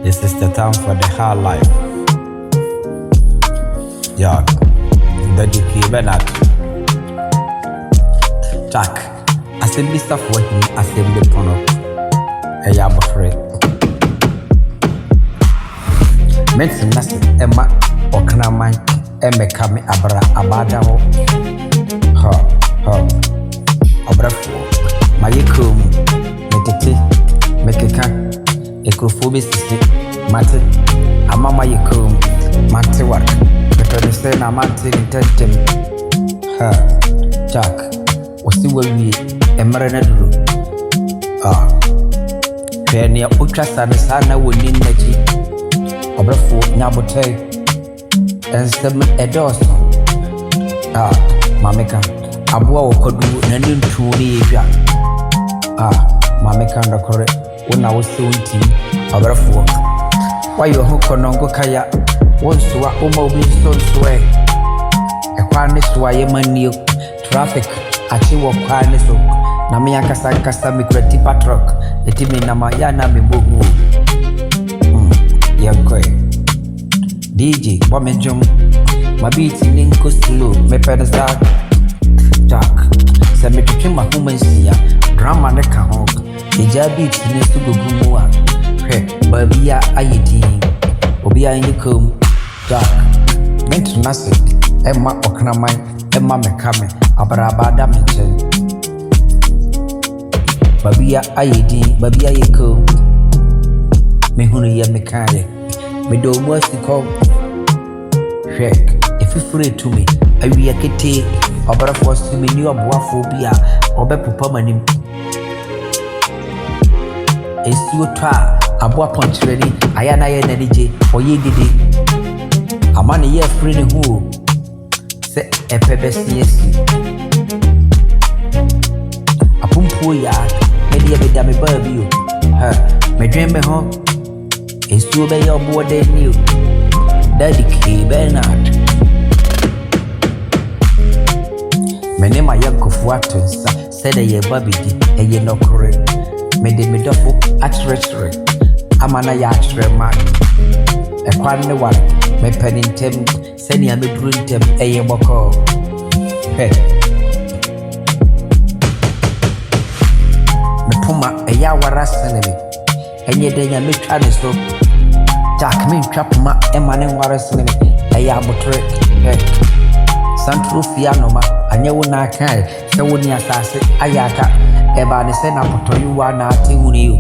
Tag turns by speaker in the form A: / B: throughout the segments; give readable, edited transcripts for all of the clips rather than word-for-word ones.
A: This is the time for the hard life. Yeah, the DK Bernard. Jack, assembly stuff for him, assembly pono. A yam free. Medicine Nasi, Emma, or Kanamai, Emma Kami Abra Abadao. Obrafo, my cum, Metiti, Mekeka, Ecophobis, Mate, Amama Yacum, Mate work, but understand a Mate intention. Jack, was still will be a marinade. Penny Ultras and Sana will need Naji. Obrafo, Nabote, and some Edos. Mameka. Abua okodu nani ntuni ya mameka ndakore una wose unti abrafuo wayo hoko nongo kaya wonsuwa uma obi nsonsuwe ekwane suwa yemanio traffic achi wo kwane so na me yakasa mikrati patrok etimi na ma ya na mebogu yankwe DJ bomejum mabiti ninko slow mepedasa Jack, send me to kill my woman's here, drama the kahok, the jabby needs to go gumua. Hey, baby, I eating, Obia in the comb, Jack, meant to nothing, Emma Okramai, Emma McCamey, Abrabada mention. Baby, I eating, baby, I comb. Me honey, mechanic, me do worse to call. Hey, if you free to me, I will get it. Obara force me new abuaphobia obe pupomanim esuo twa abua pontreni ayana ye nanije oye didi amane ye free ne hu se epebesi esi apumpu ya edi ebeda me baby me dream me ho esuo be ye obo de new Daddy K Bernard Mene ma yankofu atonsa sede ye babidi eye nokore mede medofo atrechere amana ya atrere ma ekwan ne wale me penintem sene ameduru ntem eye boko he me puma eya wara senebe enye de nya metwa ne so Jack me ntwa puma emane wara senebe eya abotre he Santrufia noma anyewo na kai se woni asase ayaka eba ne se na potoyu wa na atewuni yo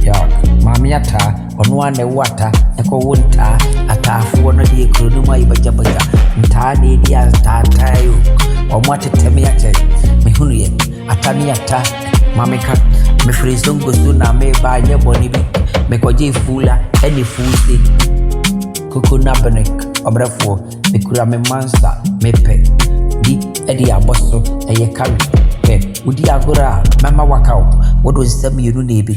A: ya mamiata onu ane wata eko wonta atafu no de ekuru mu ayibajabaja nta ne dia tatayo omwate teme yake mehunu ye atani ata mameka me frizongo zuna me ba nye boni bi me koje fula eni fusi Kukuna benek, obrafo, mikura me mansa, mepe, di edi aboso, eye kari, udi agora, mama wakao, what was some you need